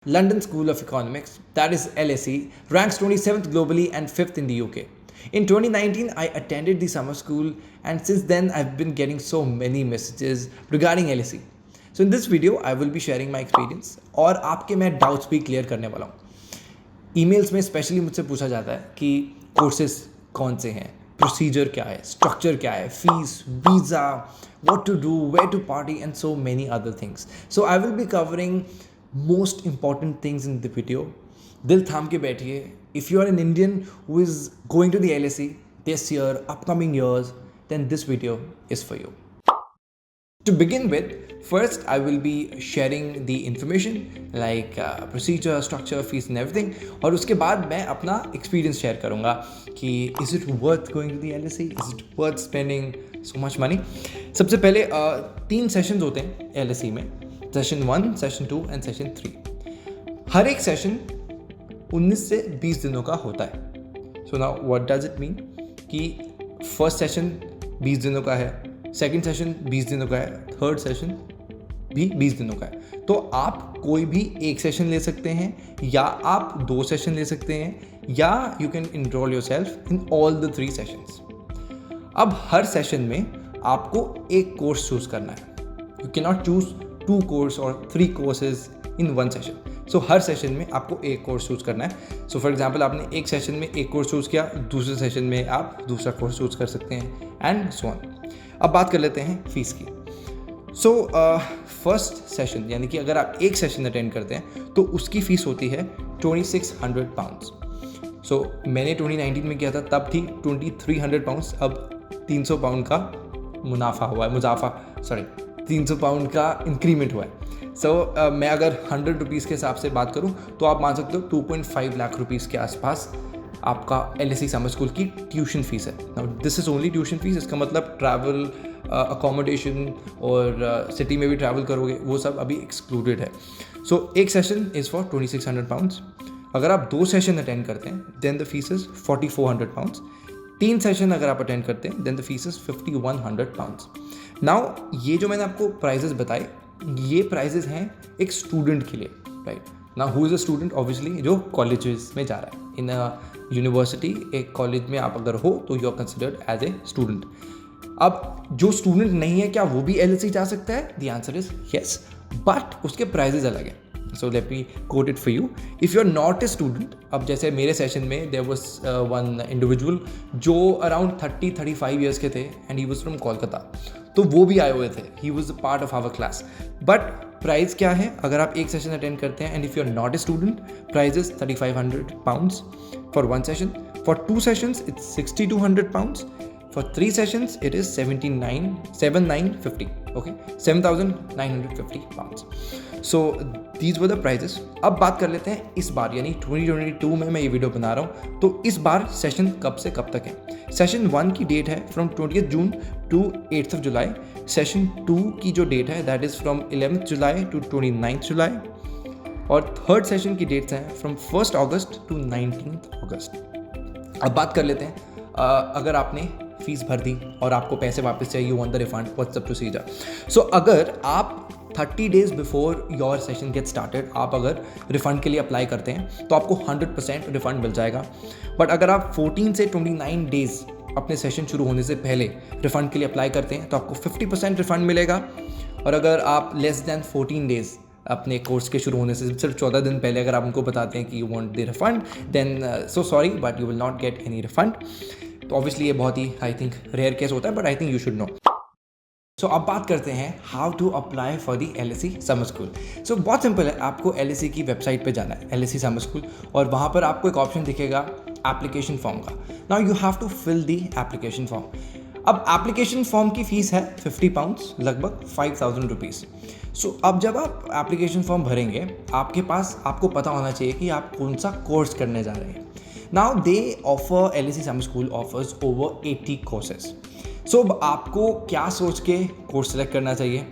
London School of Economics, that is LSE, ranks 27th globally and 5th in the UK. In 2019, I attended the summer school, and since then, I've been getting so many messages regarding LSE. So in this video, I will be sharing my experience और आपके मैं doubts भी clear करने वाला हूँ. Emails में specially मुझसे पूछा जाता है कि कोर्सेज कौन से हैं, प्रोसीजर क्या है, स्ट्रक्चर क्या है, fees, visa, what to do, where to party and so many other things. So I will be covering most important things in the video. दिल थाम के बैठिए. If you are an Indian who is going to the LSE this year, upcoming years, then this video is for you. To begin with, first I will be sharing the information like procedure, structure, fees and everything. और उसके बाद मैं अपना experience share करूँगा कि is it worth going to the LSE? Is it worth spending so much money? सबसे पहले 3 sessions होते हैं LSE में. Session 1, session 2 and session 3. हर एक सेशन 19 से 20 दिनों का होता है. So now what does it mean कि फर्स्ट सेशन 20 दिनों का है, सेकंड सेशन 20 दिनों का है, थर्ड सेशन भी 20 दिनों का है. तो आप कोई भी एक सेशन ले सकते हैं या आप 2 सेशन ले सकते हैं या you can enrol yourself in all the 3 sessions. अब हर सेशन में आपको एक कोर्स चूज करना है. You can not choose 2 course और 3 courses in 1 session. So her session में आपको एक कोर्स चूज करना है. सो फॉर एग्जाम्पल आपने एक सेशन में एक कोर्स चूज किया, दूसरे सेशन में आप दूसरा कोर्स चूज कर सकते हैं एंड सो ऑन. अब बात कर लेते हैं फीस की. सो फर्स्ट सेशन यानी कि अगर आप एक सेशन अटेंड करते हैं तो उसकी फ़ीस होती है £2600. सो मैंने 2019 में किया था, तब थी £2300. अब £300 का मुनाफा हुआ है, £300 का इंक्रीमेंट हुआ है. सो मैं अगर 100 रुपीज़ के हिसाब से बात करूं तो आप मान सकते हो 2.5 लाख रुपीज़ के आसपास आपका LSE समर स्कूल की ट्यूशन फीस है. Now this is only tuition fees. इसका मतलब ट्रैवल, अकोमोडेशन और सिटी में भी ट्रैवल करोगे वो सब अभी एक्सक्लूडेड है. सो एक सेशन इज़ फॉर £2600. अगर आप 2 सेशन अटेंड करते हैं then the fees is £4400. 3 session अगर आप अटेंड करते हैं then the fees is £5100. Now ये जो मैंने आपको प्राइजेस बताए, ये प्राइजेस हैं एक स्टूडेंट के लिए, right. Now who is a student? Obviously जो कॉलेजेस में जा रहा है. इन अ यूनिवर्सिटी, एक कॉलेज में आप अगर हो तो you are considered as a student. अब जो स्टूडेंट नहीं है, क्या वो भी LSE जा सकता है? The answer is yes, but उसके प्राइजेस अलग हैं. So let me quote it for you. If you're not a student, अब जैसे मेरे सेशन में there was one individual जो around 30-35 years के थे and he was from Kolkata. तो वो भी आए हुए थे. He was a part of our class. But price क्या है अगर आप एक सेशन अटेंड करते हैं? And if you're not a student, price is £3500 for 1 session. For 2 sessions, it's £6200. For 3 sessions, it is £7,950. Okay, £7,950. So these were the prices. अब बात कर लेते हैं इस बार यानी 2022 में मैं ये वीडियो बना रहा हूँ. तो इस बार सेशन कब से कब तक है? सेशन 1 की डेट है from 20th June to 8th of July. Session 2 की जो डेट है that is from 11th July to 29th July. और थर्ड सेशन की डेट्स हैं from 1st August to 19th August. अब बात कर लेते हैं अगर आपने फीस भर दी और आपको पैसे वापस चाहिए, you want the refund, what's the procedure. So अगर आप 30 days before your session get started आप अगर रिफ़ंड के लिए अप्लाई करते हैं तो आपको 100% रिफ़ंड मिल जाएगा. बट अगर आप 14 से 29 डेज अपने सेशन शुरू होने से पहले रिफ़ंड के लिए अप्लाई करते हैं तो आपको 50% रिफ़ंड मिलेगा. और अगर आप लेस दैन 14 डेज अपने कोर्स के शुरू होने से सिर्फ 14 दिन पहले अगर आप उनको बताते हैं कि you want the refund, then so sorry but you will not get any refund. तो ऑब्वियसली ये बहुत ही आई थिंक रेयर केस होता है, but I think you should know. So अब बात करते हैं how to apply for the LSE summer school. So बहुत सिंपल है. आपको LSE की वेबसाइट पे जाना है, LSE समर स्कूल, और वहाँ पर आपको एक ऑप्शन दिखेगा एप्लीकेशन फॉर्म का. Now you have to fill the application form. अब एप्लीकेशन फॉर्म की फ़ीस है £50, लगभग 5000 रुपीज़. सो अब जब आप एप्लीकेशन फॉर्म भरेंगे आपको पता होना चाहिए कि आप कौन सा कोर्स करने जा रहे हैं. Now they offer LSE summer school offers over 80 courses. So आपको क्या सोच के कोर्स सेलेक्ट करना चाहिए?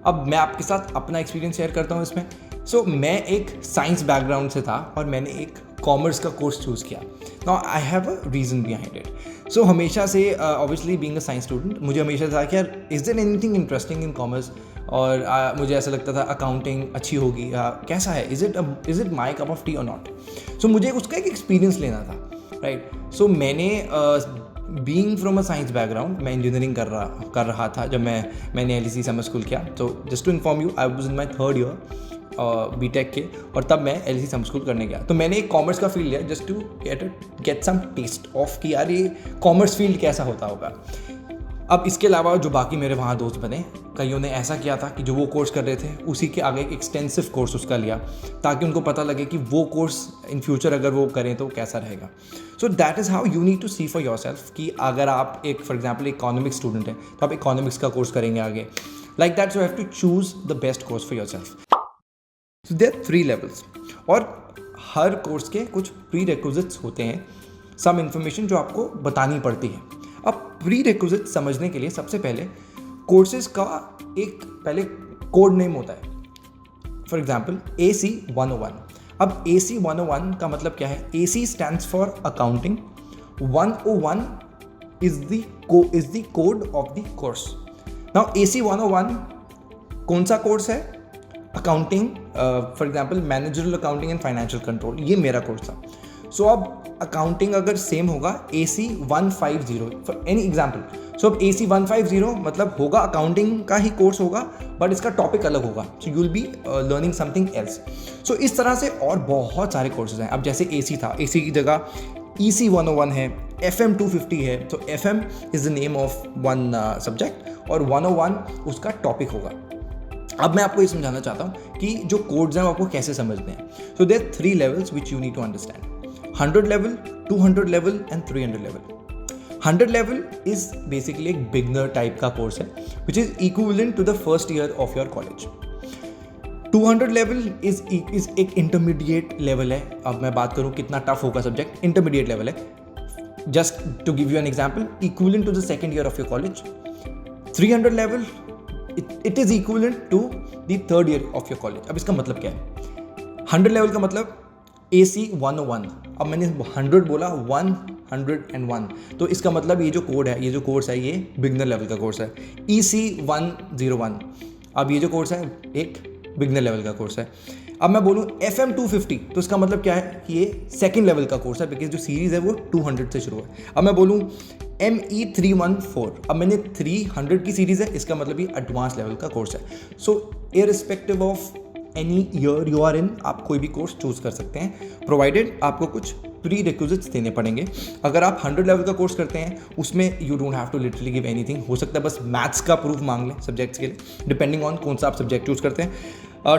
अब मैं आपके साथ अपना एक्सपीरियंस शेयर करता हूँ इसमें. सो मैं एक साइंस बैकग्राउंड से था और मैंने एक कॉमर्स का कोर्स चूज़ किया. Now I have a reason behind it. So हमेशा से obviously being a science student मुझे हमेशा था कि यार is there anything interesting in commerce. और मुझे ऐसा लगता था अकाउंटिंग अच्छी होगी, कैसा है, is it my cup of T और नॉट. सो मुझे उसका एक एक्सपीरियंस लेना था, राइट. सो मैंने being from a science background, मैं इंजीनियरिंग कर रहा था जब मैंने LSE समर स्कूल किया. तो just to inform you, I was in my 3rd year BTech के, और तब मैं LSE समर स्कूल करने गया. तो मैंने एक कॉमर्स का फील्ड लिया just to get some taste of कि यार ये कॉमर्स फील्ड कैसा होता होगा. अब इसके अलावा जो बाकी मेरे वहाँ दोस्त बने, कईयों ने ऐसा किया था कि जो वो कोर्स कर रहे थे उसी के आगे एक एक्सटेंसिव कोर्स उसका लिया, ताकि उनको पता लगे कि वो कोर्स इन फ्यूचर अगर वो करें तो कैसा रहेगा. So that is how you need to see for yourself कि अगर आप एक फॉर एग्जाम्पल इकोनॉमिक्स स्टूडेंट हैं तो आप इकोनॉमिक्स का कोर्स करेंगे आगे, like that. So have to choose the best course for yourself. So there 3 levels, और हर कोर्स के कुछ प्री रिक्विजिट्स होते हैं, सम इन्फॉर्मेशन जो आपको बतानी पड़ती है. अब प्री रिक्विजिट समझने के लिए सबसे पहले कोर्सेज का एक पहले कोड नेम होता है. For example AC 101. अब AC 101 का मतलब क्या है? AC stands for accounting, 101 is the code of the course. Now AC 101 कौन सा कोर्स है? Accounting, for example managerial accounting and financial control, ये मेरा कोर्स था. सो अब अकाउंटिंग अगर सेम होगा AC 150 for any example. So अब AC 150 मतलब होगा अकाउंटिंग का ही कोर्स होगा, बट इसका टॉपिक अलग होगा. So you will be learning something else. So इस तरह से और बहुत सारे कोर्सेज हैं. अब जैसे AC था, AC की जगह EC 101 है, FM 250 है. तो FM is the name of one subject और 101 उसका टॉपिक होगा. अब मैं आपको ये समझाना चाहता हूँ कि जो कोड्स हैं वो आपको कैसे समझने हैं. So there 3 levels which you need to understand. 100 level, 200 level and 300 level. 100 level is basically एक beginner type का course है which is equivalent to the first year of your college. 200 level is एक intermediate level है. अब मैं बात करूँ कितना tough होगा subject, intermediate level है. Just to give you an example, equivalent to the second year of your college. 300 level, it is equivalent to the third year of your college. अब इसका मतलब क्या है? 100 level का मतलब AC 101. अब मैंने 100 बोला, 101. तो इसका मतलब ये जो कोड है, ये जो कोर्स है, ये बिगनर लेवल का कोर्स है. EC 101. अब ये जो कोर्स है एक बिगनर लेवल का कोर्स है. अब मैं बोलूँ FM 250 तो इसका मतलब क्या है कि ये सेकंड लेवल का कोर्स है, बिकॉज जो सीरीज़ है वो 200 से शुरू है. अब मैं बोलूँ ME 314. अब मैंने 300 की सीरीज़ है, इसका मतलब ये एडवांस लेवल का कोर्स है. So irrespective of any year you are in, आप कोई भी कोर्स चूज़ कर सकते हैं, प्रोवाइडेड आपको कुछ प्री रिक्विजिट्स देने पड़ेंगे. अगर आप 100 लेवल का कोर्स करते हैं उसमें you don't have to literally give anything. हो सकता है बस मैथ्स का प्रूफ मांग लें सब्जेक्ट्स के लिए, डिपेंडिंग ऑन कौन सा आप सब्जेक्ट चूज़ करते हैं.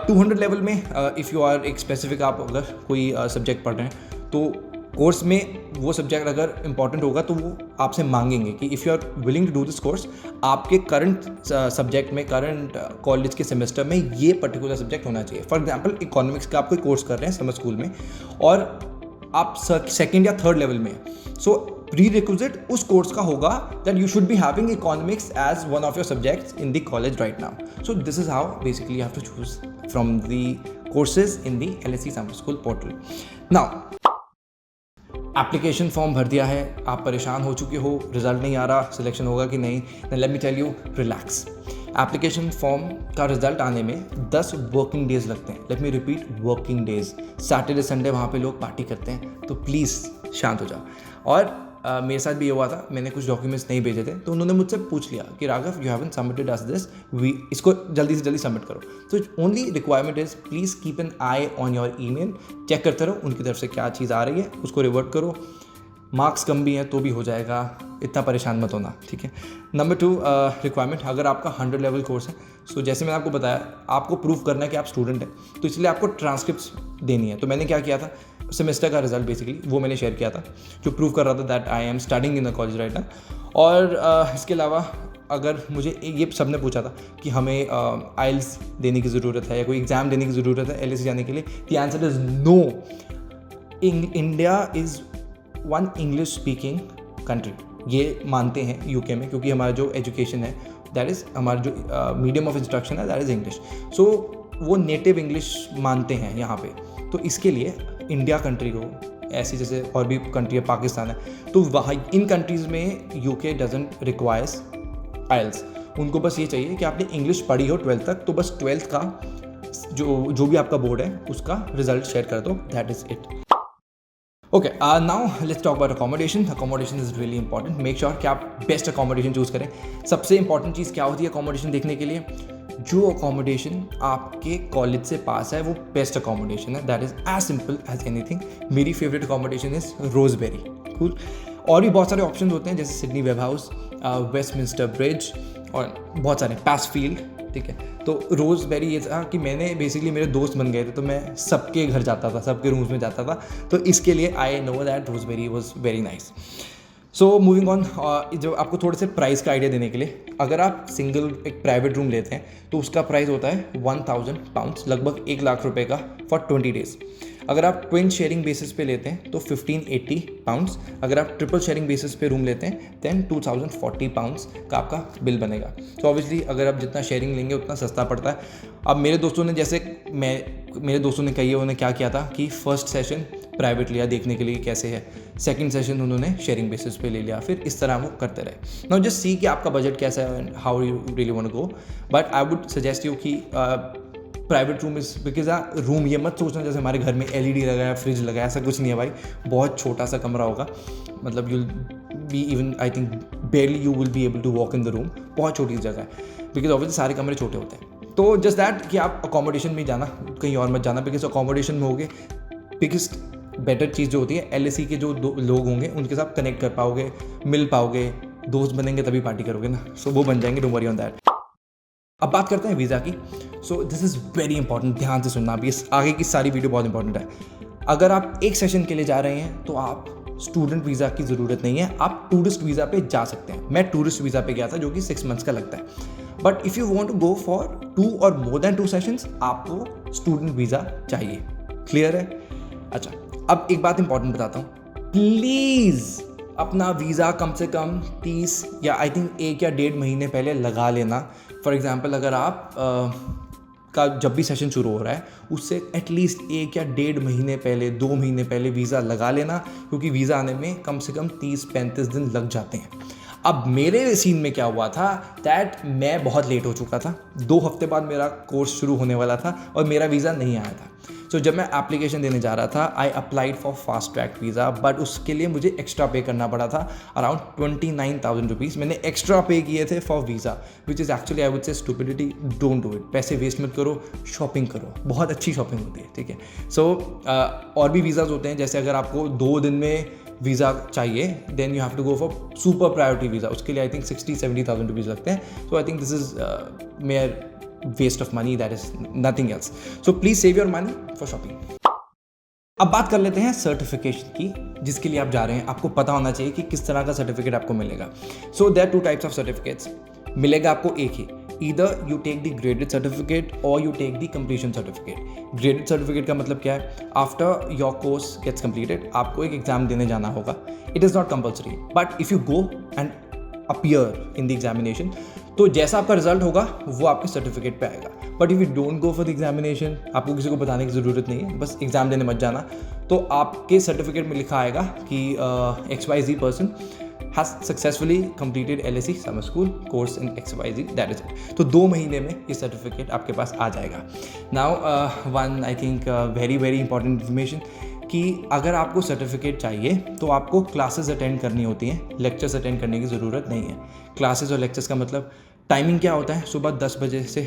200 लेवल में इफ़ यू आर एक स्पेसिफिक, आप अगर कोई सब्जेक्ट पढ़ रहे हैं तो कोर्स में वो सब्जेक्ट अगर इंपॉर्टेंट होगा तो वो आपसे मांगेंगे कि if you are willing to do this course, आपके करंट सब्जेक्ट में, करंट कॉलेज के सेमेस्टर में ये पर्टिकुलर सब्जेक्ट होना चाहिए. फॉर एग्जांपल इकोनॉमिक्स का आप कोई कोर्स कर रहे हैं समर स्कूल में और आप सेकेंड या थर्ड लेवल में, सो प्री रिक्विजिट उस कोर्स का होगा that you should be having economics as one of your subjects in the college right now. So this is how basically you have to choose from the courses in the LSE summer school portal. Now application form भर दिया है, आप परेशान हो चुके हो, result नहीं आ रहा, सिलेक्शन होगा कि नहीं, then let me tell you, relax. Application form का रिजल्ट आने में 10 वर्किंग डेज लगते हैं. Let me repeat, working days. Saturday Sunday वहाँ पे लोग पार्टी करते हैं, तो प्लीज़ शांत हो जाओ. और मेरे साथ भी ये हुआ था, मैंने कुछ डॉक्यूमेंट्स नहीं भेजे थे तो उन्होंने मुझसे पूछ लिया कि Raghav you haven't submitted us this, इसको जल्दी से जल्दी सबमिट करो. तो only requirement is please keep an eye on your email. चेक करते रहो उनकी तरफ से क्या चीज़ आ रही है, उसको रिवर्ट करो. मार्क्स कम भी हैं तो भी हो जाएगा, इतना परेशान मत होना, ठीक है. नंबर 2 रिक्वायरमेंट, अगर आपका 100 लेवल कोर्स है, सो जैसे मैंने आपको बताया, आपको प्रूव करना है कि आप स्टूडेंट हैं, तो इसलिए आपको ट्रांसक्रिप्ट्स देनी है. तो मैंने क्या किया था, सेमेस्टर का रिजल्ट बेसिकली वो मैंने शेयर किया था, जो प्रूव कर रहा था that I am studying in the college right now. और इसके अलावा अगर मुझे ये सब ने पूछा था कि हमें IELTS देने की ज़रूरत है या कोई एग्ज़ाम देने की ज़रूरत है LSE जाने के लिए, the answer is no. India is one English speaking country, ये मानते हैं UK में, क्योंकि हमारा जो एजुकेशन है दैट इज़, हमारा जो मीडियम ऑफ इंस्ट्रक्शन है दैट इज़ इंग्लिश. सो वो नेटिव इंग्लिश मानते हैं यहाँ पे. तो इसके लिए इंडिया कंट्री को, ऐसी जैसे और भी कंट्री है, पाकिस्तान है, तो वहाँ इन कंट्रीज़ में UK डजंट रिक्वायर्स IELTS. उनको बस ये चाहिए कि आपने इंग्लिश पढ़ी हो 12th तक, तो बस 12th का जो भी आपका बोर्ड है उसका रिजल्ट शेयर कर दो, that is it. Okay, now let's talk about accommodation. Accommodation is really important. Make sure कि आप बेस्ट अकोमोडेशन चूज़ करें। सबसे इंपॉर्टेंट चीज़ क्या होती है अकोमोडेशन देखने के लिए? जो अकोमोडेशन आपके कॉलेज से पास है वो बेस्ट अकोमोडेशन है। That is as simple as anything. मेरी favourite accommodation is Rosebery. Cool. और भी बहुत सारे ऑप्शन होते हैं जैसे Sidney Webb House, Westminster Bridge और बहुत सारे, पासफील्ड, ठीक है। तो रोज़बेरी ये था कि मैंने बेसिकली मेरे दोस्त बन गए थे, तो मैं सबके घर जाता था, सबके रूम्स में जाता था, तो इसके लिए I know that Rosebery was very nice. So moving on, जो आपको थोड़े से प्राइस का आइडिया देने के लिए, अगर आप सिंगल एक प्राइवेट रूम लेते हैं तो उसका प्राइस होता है £1000, लगभग 1 लाख रुपए का फॉर 20 डेज़। अगर आप ट्विन शेयरिंग बेसिस पे लेते हैं तो £1580। अगर आप ट्रिपल शेयरिंग बेसिस पे रूम लेते हैं दैन £2040 का आपका बिल बनेगा। तो ऑब्वियसली अगर आप जितना शेयरिंग लेंगे उतना सस्ता पड़ता है। अब मेरे दोस्तों ने कही है, उन्होंने क्या किया था कि फर्स्ट सेशन प्राइवेट लिया देखने के लिए कैसे है, सेकंड सेशन उन्होंने शेयरिंग बेसिस पे ले लिया, फिर इस तरह वो करते रहे। नाउ जस्ट सी कि आपका बजट कैसा है and how you really want to go, but I would suggest you कि private room is because room ये मत सोचना जैसे हमारे घर में LED लगाया, फ्रिज लगाया, ऐसा कुछ नहीं है भाई। बहुत छोटा सा कमरा होगा, मतलब you'll be even I think barely you will be able to walk in the room. बहुत छोटी जगह है बिकॉज ऑब्वियसली सारे कमरे छोटे होते हैं। तो जस्ट दैट कि आप अकोमोडेशन में जाना, कहीं और मत जाना, बिकॉज अकोमोडेशन में होगे बिगेस्ट बेटर चीज़ जो होती है LSE के जो लोग होंगे उनके साथ कनेक्ट कर पाओगे, मिल पाओगे, दोस्त बनेंगे तभी पार्टी करोगे ना, सो वो बन जाएंगे, डोंट वरी ऑन दैट। अब बात करते हैं वीज़ा की। सो दिस इज़ वेरी इंपॉर्टेंट, ध्यान से सुनना, अभी इस आगे की सारी वीडियो बहुत इंपॉर्टेंट है। अगर आप एक सेशन के लिए जा रहे हैं तो आप स्टूडेंट वीज़ा की ज़रूरत नहीं है, आप टूरिस्ट वीज़ा पे जा सकते हैं। मैं टूरिस्ट वीज़ा पे गया था जो कि 6 मंथ्स का लगता है, but if you want to go for 2 और मोर देन 2 सेशंस आपको स्टूडेंट वीज़ा चाहिए। क्लियर है? अच्छा, अब एक बात इंपॉर्टेंट बताता हूँ, प्लीज़ अपना वीज़ा कम से कम 30 या आई थिंक 1 या 1.5 महीने पहले लगा लेना। फॉर एग्जांपल अगर आप का जब भी सेशन शुरू हो रहा है उससे एटलीस्ट 1 या 1.5 महीने पहले, 2 महीने पहले वीज़ा लगा लेना, क्योंकि वीज़ा आने में कम से कम 30-35 दिन लग जाते हैं। अब मेरे सीन में क्या हुआ था दैट मैं बहुत लेट हो चुका था, 2 हफ्ते बाद मेरा कोर्स शुरू होने वाला था और मेरा वीज़ा नहीं आया था। सो जब मैं एप्लीकेशन देने जा रहा था I applied for fast track visa, but उसके लिए मुझे एक्स्ट्रा पे करना पड़ा था अराउंड 29,000 रुपीज़। मैंने एक्स्ट्रा पे किए थे for visa, which is actually I would say stupidity. Don't do it, पैसे वेस्ट मत करो, शॉपिंग करो, बहुत अच्छी शॉपिंग होती है, ठीक है। सो और भी वीज़ाज होते हैं, जैसे अगर आपको 2 दिन में वीज़ा चाहिए then you have to go for super priority visa, उसके लिए आई थिंक 60-70,000 रुपीज़ लगते हैं। So I think this is mere waste of money, that is nothing else. So please save your money for shopping. अब बात कर लेते हैं certification की, जिसके लिए आप जा रहे हैं। आपको पता होना चाहिए कि किस तरह का सर्टिफिकेट आपको मिलेगा। So there 2 types of certificates मिलेगा आपको एक ही, either you take the graded certificate और you take the completion certificate. Graded certificate का मतलब क्या है? After your course gets completed आपको एक एग्जाम देने जाना होगा। It is not compulsory, but if you go and appear in the examination तो जैसा आपका रिजल्ट होगा वो आपके सर्टिफिकेट पे आएगा। But if you don't go for the examination, आपको किसी को बताने की ज़रूरत नहीं है, बस एग्ज़ाम देने मत जाना, तो आपके सर्टिफिकेट में लिखा आएगा कि XYZ person has successfully completed LSE summer school course in XYZ, that is it. तो 2 महीने में ये सर्टिफिकेट आपके पास आ जाएगा। Now one I think very very important information कि अगर आपको सर्टिफिकेट चाहिए तो आपको क्लासेस अटेंड करनी होती हैं, लेक्चर्स अटेंड करने की ज़रूरत नहीं है। क्लासेस और लेक्चर्स का मतलब टाइमिंग क्या होता है? सुबह 10 बजे से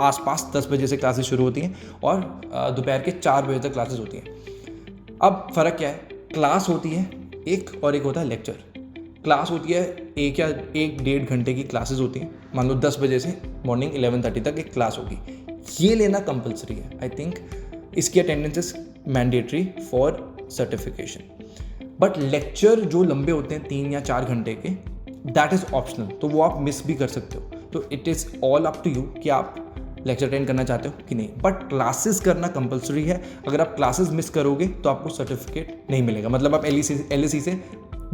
आसपास 10 बजे से क्लासेस शुरू होती हैं और दोपहर के 4 बजे तक क्लासेस होती हैं। अब फ़र्क क्या है? क्लास होती है एक और एक होता है लेक्चर। क्लास होती है 1 या 1-1.5 घंटे की क्लासेस होती हैं। मान लो 10 बजे से मॉर्निंग 11:30 तक एक क्लास होगी, ये लेना कंपलसरी है। आई थिंक इसकी attendance is mandatory for certification. But lecture जो लंबे होते हैं 3 या 4 घंटे के, दैट इज़ ऑप्शनल, तो वो आप मिस भी कर सकते हो। तो it is all up to you कि आप लेक्चर अटेंड करना चाहते हो कि नहीं, बट क्लासेस करना कंपलसरी है। अगर आप क्लासेस मिस करोगे तो आपको सर्टिफिकेट नहीं मिलेगा, मतलब आप LSE से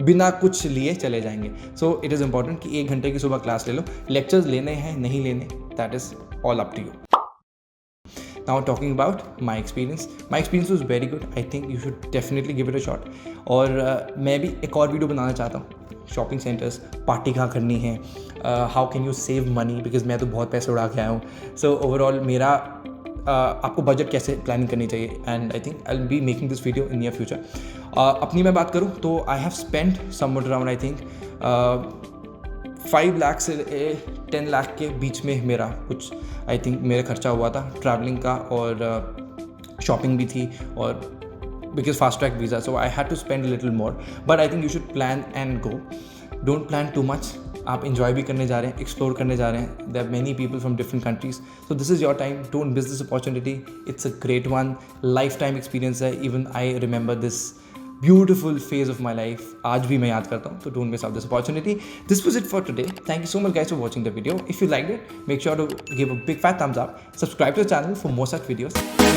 बिना कुछ लिए चले जाएंगे। सो इट इज़ इंपॉर्टेंट कि 1 घंटे की सुबह क्लास ले लो। लेक्चर्स लेने हैं नहीं लेने, that is all up to you. Now talking about my experience was very good. I think you should definitely give it a shot. और मैं भी एक और वीडियो बनाना चाहता हूँ शॉपिंग सेंटर्स, पार्टी कहाँ करनी है, how can you save money, because मैं तो बहुत पैसे उड़ा के आया हूँ. सो ओवरऑल मेरा आपको बजट कैसे प्लानिंग करनी चाहिए, and I think I will be making this video in near future. अपनी मैं बात करूँ तो I have spend somewhat around I think 5 lakh से 10 लाख के बीच में मेरा कुछ आई थिंक मेरा खर्चा हुआ था ट्रैवलिंग का, और शॉपिंग भी थी, और because fast track visa, so I had to spend little more. But I think you should plan and go. Don't plan too much. आप इन्जॉय भी करने जा रहे हैं, एक्सप्लोर करने जा रहे हैं. There are many people from different countries, so this is your time. Don't miss this opportunity. It's a great one. Life time experience है. Even I remember this beautiful phase of my life. आज भी मैं याद करता हूँ. So don't miss out this opportunity. This was it for today. Thank you so much guys for watching the video. If you liked it, make sure to give a big fat thumbs up. Subscribe to the channel for more such videos.